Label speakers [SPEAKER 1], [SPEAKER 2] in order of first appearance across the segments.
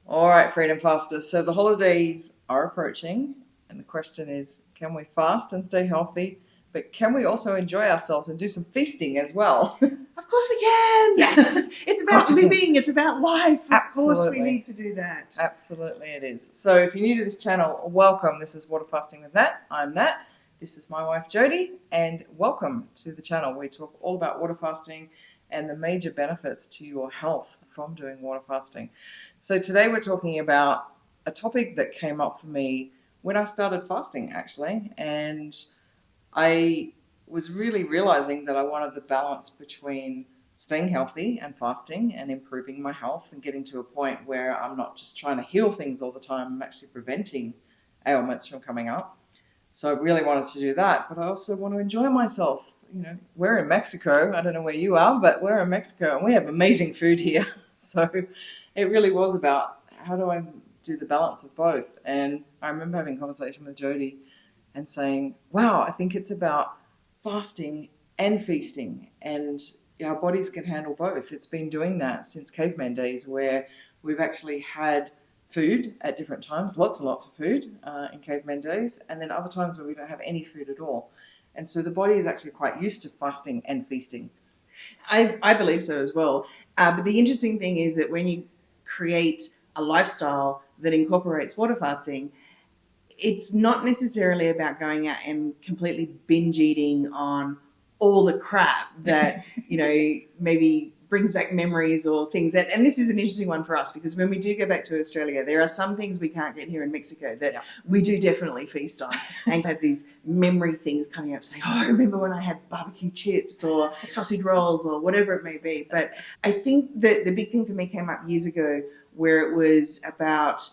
[SPEAKER 1] All right, freedom fasters. So the holidays are approaching, and the question is, can we fast and stay healthy? But can we also enjoy ourselves and do some feasting as well?
[SPEAKER 2] Of course we can.
[SPEAKER 1] Yes.
[SPEAKER 2] It's about living. It's about life.
[SPEAKER 1] Absolutely.
[SPEAKER 2] Of course we need to do that.
[SPEAKER 1] Absolutely it is. So if you're new to this channel, welcome. This is Water Fasting with Nat. I'm Nat. This is my wife Jodie, and welcome to the channel. We talk all about water fasting and the major benefits to your health from doing water fasting. So today we're talking about a topic that came up for me when I started fasting, actually, and I was really realizing that I wanted the balance between staying healthy and fasting and improving my health and getting to a point where I'm not just trying to heal things all the time, I'm actually preventing ailments from coming up. So I really wanted to do that, but I also want to enjoy myself. You know, we're in Mexico. I don't know where you are, but we're in Mexico and we have amazing food here. So it really was about how do I do the balance of both. And I remember having a conversation with Jodie and saying, wow, I think it's about fasting and feasting, and our bodies can handle both. It's been doing that since caveman days, where we've actually had food at different times, lots and lots of food in caveman days, and then other times where we don't have any food at all. And so the body is actually quite used to fasting and feasting.
[SPEAKER 2] I believe so as well. But the interesting thing is that when you create a lifestyle that incorporates water fasting, it's not necessarily about going out and completely binge eating on all the crap that, you know, maybe brings back memories or things. And this is an interesting one for us, because when we do go back to Australia, there are some things we can't get here in Mexico that we do definitely feast on, and have these memory things coming up saying, oh, I remember when I had barbecue chips or sausage rolls or whatever it may be. But I think that the big thing for me came up years ago, where it was about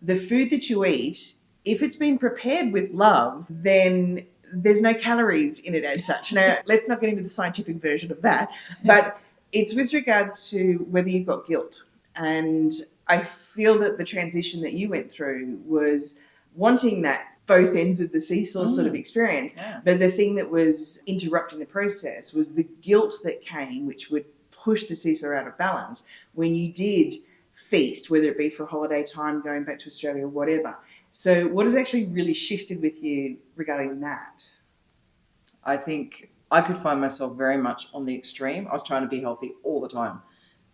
[SPEAKER 2] the food that you eat. If it's been prepared with love, then there's no calories in it as such. Now, let's not get into the scientific version of that, but it's with regards to whether you've got guilt. And I feel that the transition that you went through was wanting that both ends of the seesaw sort of experience.
[SPEAKER 1] Yeah.
[SPEAKER 2] But the thing that was interrupting the process was the guilt that came, which would push the seesaw out of balance when you did feast, whether it be for holiday time, going back to Australia or whatever. So what has actually really shifted with you regarding that?
[SPEAKER 1] I think I could find myself very much on the extreme. I was trying to be healthy all the time,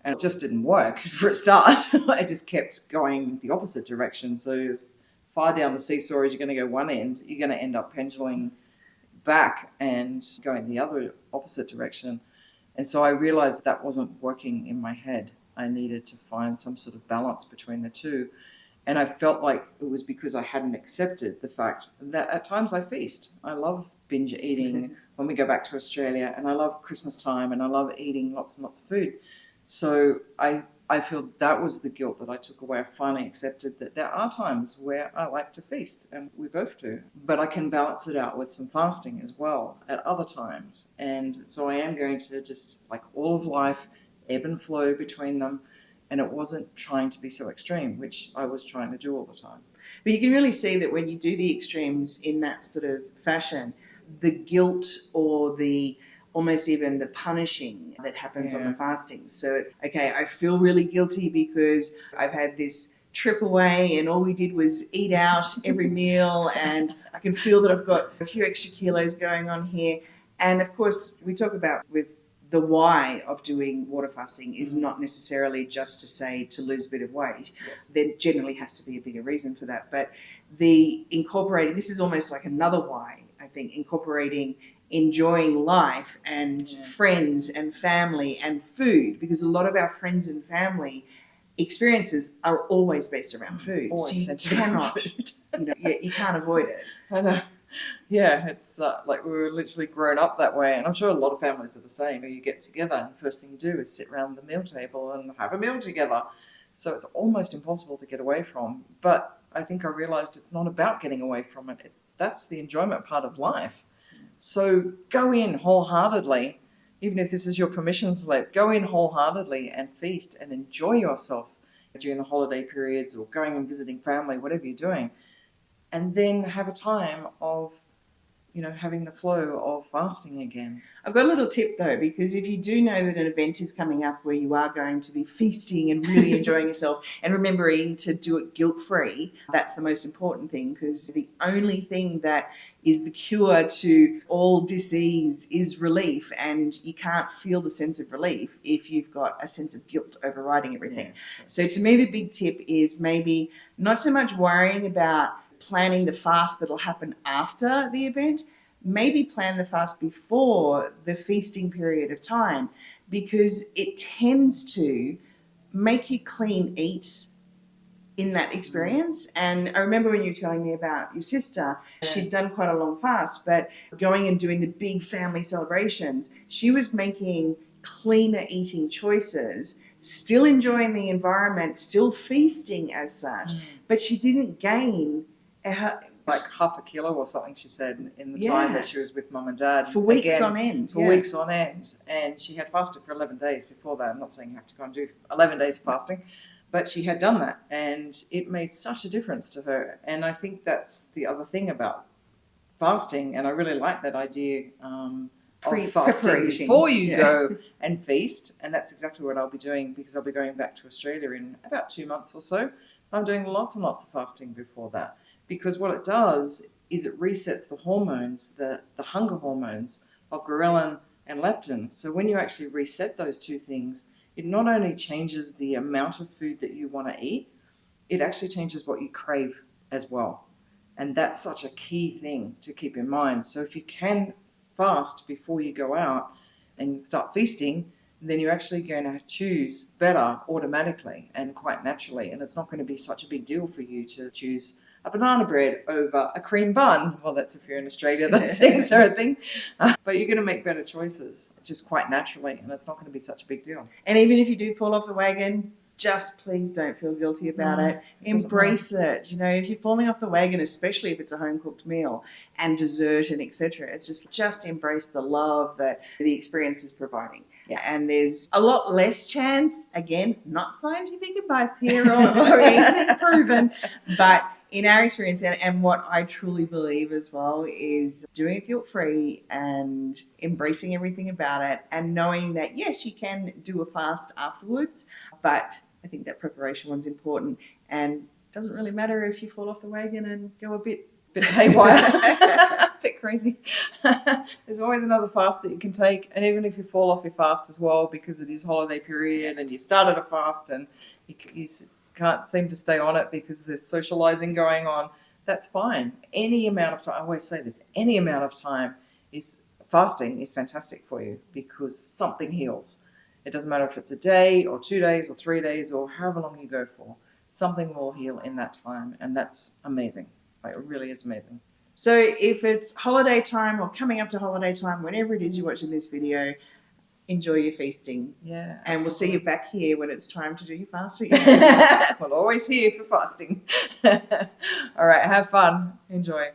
[SPEAKER 1] and it just didn't work for a start. I just kept going the opposite direction. So as far down the seesaw as you're going to go one end, you're going to end up pendulum back and going the other opposite direction. And so I realized that wasn't working in my head. I needed to find some sort of balance between the two. And I felt like it was because I hadn't accepted the fact that at times I feast. I love binge eating when we go back to Australia, and I love Christmas time, and I love eating lots and lots of food. So I feel that was the guilt that I took away. I finally accepted that there are times where I like to feast, and we both do. But I can balance it out with some fasting as well at other times. And so I am going to, just like all of life, ebb and flow between them. And it wasn't trying to be so extreme, which I was trying to do all the time.
[SPEAKER 2] But you can really see that when you do the extremes in that sort of fashion, the guilt or the almost even the punishing that happens on the fasting. So it's, okay, I feel really guilty because I've had this trip away and all we did was eat out every meal, and I can feel that I've got a few extra kilos going on here. And of course, we talk about with the why of doing water fasting is not necessarily just to say to lose a bit of weight.
[SPEAKER 1] Yes.
[SPEAKER 2] There generally has to be a bigger reason for that. But the incorporating, this is almost like another why, I think, incorporating enjoying life and friends and family and food, because a lot of our friends and family experiences are always based around food. So you cannot, you can't avoid it.
[SPEAKER 1] I know. Yeah, it's like we were literally grown up that way, and I'm sure a lot of families are the same. You get together and the first thing you do is sit around the meal table and have a meal together. So it's almost impossible to get away from. But I think I realized it's not about getting away from it. That's the enjoyment part of life. So go in wholeheartedly, even if this is your permission slip, go in wholeheartedly and feast and enjoy yourself during the holiday periods or going and visiting family, whatever you're doing. And then have a time of, having the flow of fasting again.
[SPEAKER 2] I've got a little tip though, because if you do know that an event is coming up where you are going to be feasting and really enjoying yourself, and remembering to do it guilt-free, that's the most important thing, because the only thing that is the cure to all disease is relief, and you can't feel the sense of relief if you've got a sense of guilt overriding everything.
[SPEAKER 1] Yeah.
[SPEAKER 2] So to me, the big tip is maybe not so much worrying about planning the fast that'll happen after the event. Maybe plan the fast before the feasting period of time, because it tends to make you clean eat in that experience. And I remember when you were telling me about your sister, she'd done quite a long fast, but going and doing the big family celebrations, she was making cleaner eating choices, still enjoying the environment, still feasting as such, but she didn't gain
[SPEAKER 1] like 0.5 kilo or something, she said, in the time that she was with mum and dad.
[SPEAKER 2] For weeks on end.
[SPEAKER 1] For weeks on end. And she had fasted for 11 days before that. I'm not saying you have to go and do 11 days of fasting, but she had done that. And it made such a difference to her. And I think that's the other thing about fasting. And I really like that idea of fasting before you go and feast. And that's exactly what I'll be doing, because I'll be going back to Australia in about 2 months or so. I'm doing lots and lots of fasting before that. Because what it does is it resets the hormones, the hunger hormones of ghrelin and leptin. So when you actually reset those two things, it not only changes the amount of food that you want to eat, it actually changes what you crave as well. And that's such a key thing to keep in mind. So if you can fast before you go out and start feasting, then you're actually going to choose better automatically and quite naturally. And it's not going to be such a big deal for you to choose a banana bread over a cream bun. Well, that's if you're in Australia, those things are a thing. But you're going to make better choices just quite naturally, and it's not going to be such a big deal.
[SPEAKER 2] And even if you do fall off the wagon, just please don't feel guilty about it. Embrace it. If you're falling off the wagon, especially if it's a home-cooked meal and dessert and etc., it's just embrace the love that the experience is providing. Yeah. And there's a lot less chance, again, not scientific advice here or anything proven, but in our experience, and what I truly believe as well, is doing it guilt-free and embracing everything about it, and knowing that, yes, you can do a fast afterwards, but I think that preparation one's important, and it doesn't really matter if you fall off the wagon and go a bit
[SPEAKER 1] haywire, a bit crazy. There's always another fast that you can take, and even if you fall off your fast as well, because it is holiday period and you started a fast and you can't seem to stay on it because there's socializing going on, that's fine. Any amount of time, I always say this, any amount of time fasting is fantastic for you, because something heals. It doesn't matter if it's a day or 2 days or 3 days or however long you go for, something will heal in that time, and that's amazing. Like, it really is amazing.
[SPEAKER 2] So if it's holiday time or coming up to holiday time, whenever it is you're watching this video, enjoy your feasting.
[SPEAKER 1] Yeah.
[SPEAKER 2] And we'll see you back here when it's time to do your fasting.
[SPEAKER 1] We're always here for fasting. All right, have fun. Enjoy.